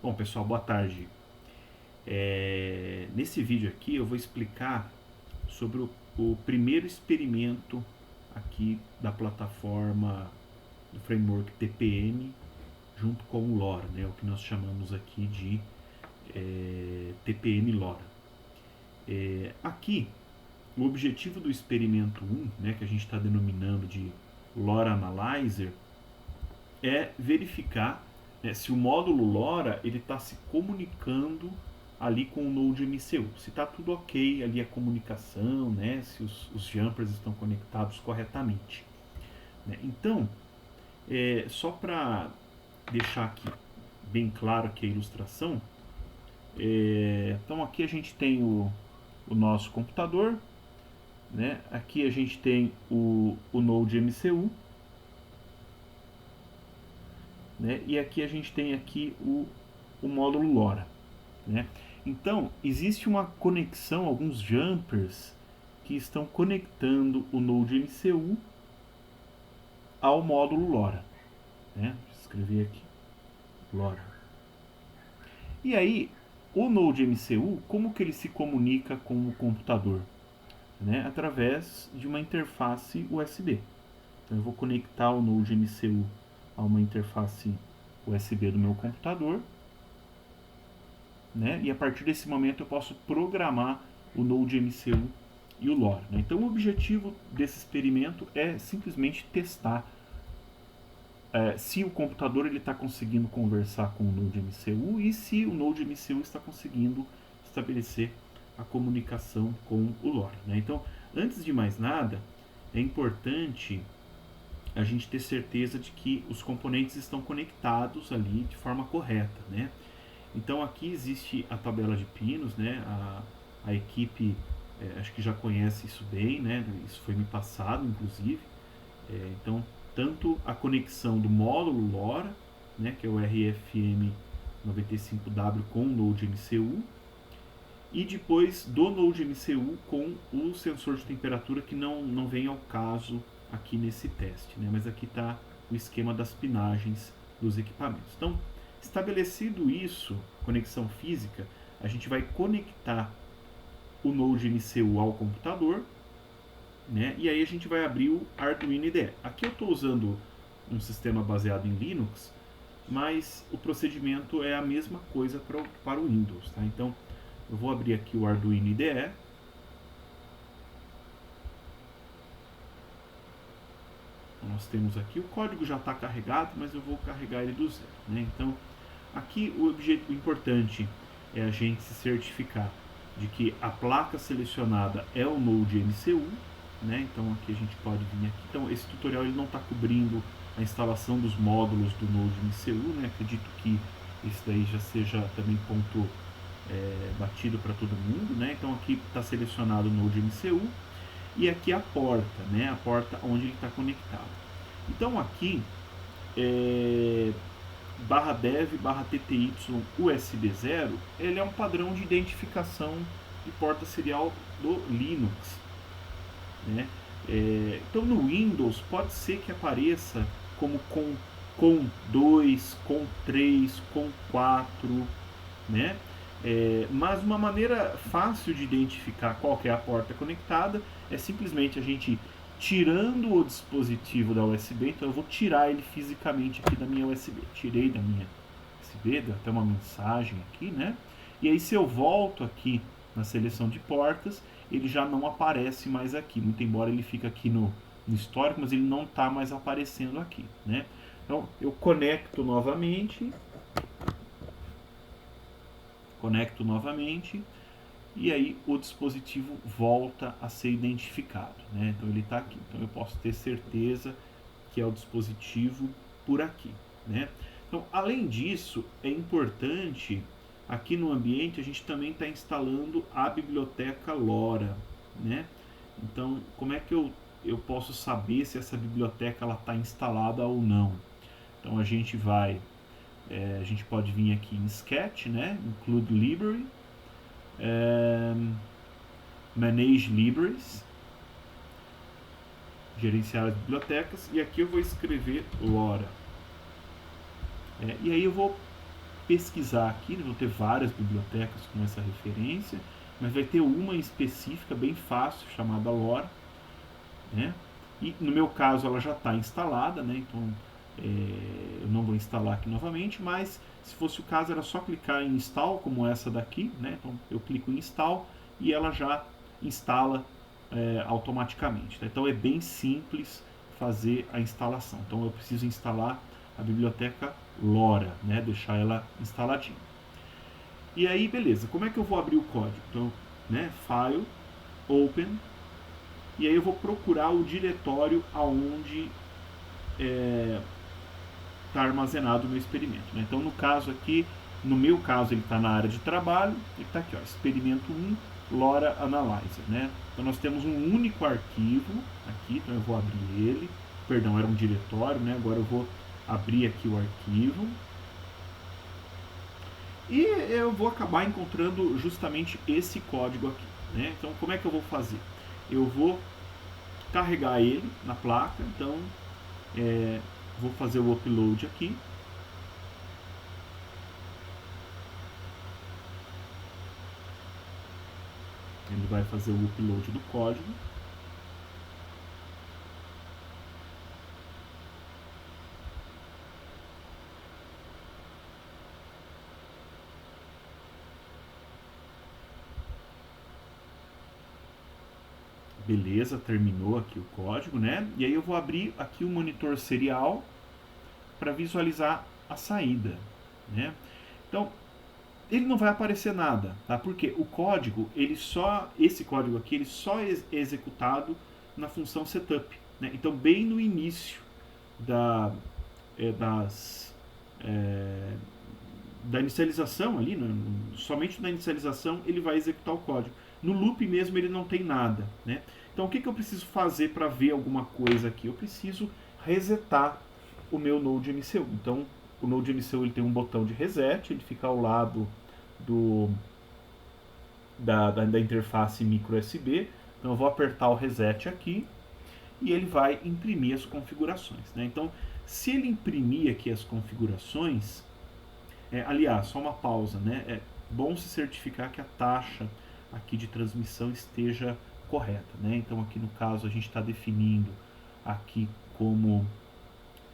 Bom, pessoal, boa tarde. Nesse vídeo aqui eu vou explicar sobre o primeiro experimento aqui da plataforma do framework TPM junto com o LoRa, né, o que nós chamamos aqui de TPM LoRa. Aqui, o objetivo do experimento 1, né, que a gente está denominando de LoRa Analyzer, é verificar se o módulo LoRa está se comunicando ali com o Node MCU, se está tudo ok ali a comunicação, né, se os jumpers estão conectados corretamente. Então, só para deixar aqui bem claro aqui a ilustração, então aqui a gente tem o nosso computador, né, aqui a gente tem o Node MCU, né, e aqui a gente tem aqui o módulo LoRa, né? Então, existe uma conexão, alguns jumpers que estão conectando o Node MCU ao módulo LoRa, né? Vou escrever aqui, LoRa. E aí, o Node MCU, como que ele se comunica com o computador? Né? Através de uma interface USB. Então, eu vou conectar o Node MCU a uma interface USB do meu computador, né? E a partir desse momento eu posso programar o Node MCU e o LoRa, né? Então o objetivo desse experimento é simplesmente testar se o computador está conseguindo conversar com o Node MCU e se o Node MCU está conseguindo estabelecer a comunicação com o LoRa, né? Então, antes de mais nada, é importante a gente ter certeza de que os componentes estão conectados ali de forma correta, né? Então aqui existe a tabela de pinos, né? A equipe acho que já conhece isso bem, né? Isso foi me passado, inclusive. Então, tanto a conexão do módulo LoRa, né? Que é o RFM95W com o Node MCU, e depois do Node MCU com o sensor de temperatura, que não vem ao caso aqui nesse teste, né? Mas aqui está o esquema das pinagens dos equipamentos. Então, estabelecido isso, conexão física, a gente vai conectar o Node MCU ao computador, né? E aí a gente vai abrir o Arduino IDE. Aqui eu estou usando um sistema baseado em Linux, mas o procedimento é a mesma coisa para o Windows, tá? Então, eu vou abrir aqui o Arduino IDE. Nós temos aqui, o código já está carregado, mas eu vou carregar ele do zero, né? Então, aqui o importante é a gente se certificar de que a placa selecionada é o Node MCU, né? Então aqui a gente pode vir aqui. Então esse tutorial ele não está cobrindo a instalação dos módulos do Node MCU, né? Acredito que esse daí já seja também ponto batido para todo mundo, né? Então aqui está selecionado o Node MCU e aqui a porta, né? A porta onde ele está conectado. Então aqui /dev/tty USB 0, ele é um padrão de identificação de porta serial do Linux, né? Então no Windows pode ser que apareça como com 2, com 3, com 4, né? Mas uma maneira fácil de identificar qual que é a porta conectada é simplesmente a gente tirando o dispositivo da USB. Então eu vou tirar ele fisicamente aqui da minha USB. Tirei da minha USB, deu até uma mensagem aqui, né? E aí se eu volto aqui na seleção de portas, ele já não aparece mais aqui. Muito embora ele fique aqui no histórico, mas ele não está mais aparecendo aqui, né? Então eu conecto novamente e aí o dispositivo volta a ser identificado, né? Então ele está aqui, então eu posso ter certeza que é o dispositivo por aqui, né? Então, além disso, é importante aqui no ambiente a gente também está instalando a biblioteca LoRa, né? Então, como é que eu posso saber se essa biblioteca ela está instalada ou não? Então a gente pode vir aqui em Sketch, né? Include Library, Manage Libraries, gerenciar as bibliotecas, e aqui eu vou escrever LoRa. E aí eu vou pesquisar aqui, vão ter várias bibliotecas com essa referência, mas vai ter uma específica, bem fácil, chamada LoRa, né? E no meu caso ela já está instalada, né? Então eu não vou instalar aqui novamente, mas se fosse o caso era só clicar em install, como essa daqui, né? Então eu clico em install e ela já instala automaticamente, tá? Então é bem simples fazer a instalação. Então eu preciso instalar a biblioteca LoRa, né? Deixar ela instaladinha. E aí, beleza, como é que eu vou abrir o código? Então, né, File, Open, e aí eu vou procurar o diretório aonde está armazenado o meu experimento, né? Então, no caso aqui, no meu caso, ele está na área de trabalho, ele está aqui, ó, experimento 1, LoRa Analyzer, né? Então, nós temos um único arquivo aqui, então eu vou abrir ele, perdão, era um diretório, né? Agora eu vou abrir aqui o arquivo, e eu vou acabar encontrando justamente esse código aqui, né? Então, como é que eu vou fazer? Eu vou carregar ele na placa, então vou fazer o upload aqui. Ele vai fazer o upload do código. Beleza, terminou aqui o código, né? E aí eu vou abrir aqui o monitor serial para visualizar a saída, né? Então, ele não vai aparecer nada, tá? Porque o código, esse código aqui, ele só é executado na função setup, né? Então, bem no início da, das, da inicialização ali, né? Somente na inicialização ele vai executar o código. No loop mesmo ele não tem nada, né? Então o que eu preciso fazer para ver alguma coisa aqui? Eu preciso resetar o meu Node MCU. Então o Node MCU ele tem um botão de reset, ele fica ao lado da interface micro USB. Então eu vou apertar o reset aqui e ele vai imprimir as configurações, né? Então se ele imprimir aqui as configurações, aliás, só uma pausa, né? É bom se certificar que a taxa aqui de transmissão esteja correta, né? Então aqui no caso a gente está definindo aqui como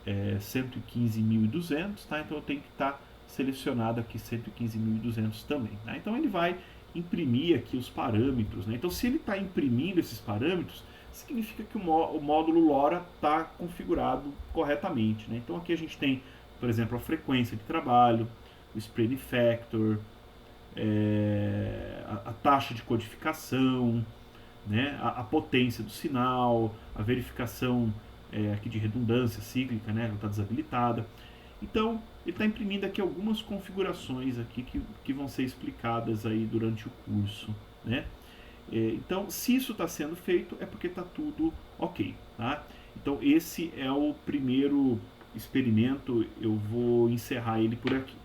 115.200, tá? Então eu tenho que estar selecionado aqui 115.200 também, tá? Então ele vai imprimir aqui os parâmetros, né? Então se ele está imprimindo esses parâmetros, significa que o módulo LoRa está configurado corretamente, né? Então aqui a gente tem, por exemplo, a frequência de trabalho, o spread factor, a taxa de codificação, né, a potência do sinal, a verificação aqui de redundância cíclica, né, ela está desabilitada. Então, ele está imprimindo aqui algumas configurações aqui que vão ser explicadas aí durante o curso, né? Então, se isso está sendo feito, é porque está tudo ok, tá? Então, esse é o primeiro experimento, eu vou encerrar ele por aqui.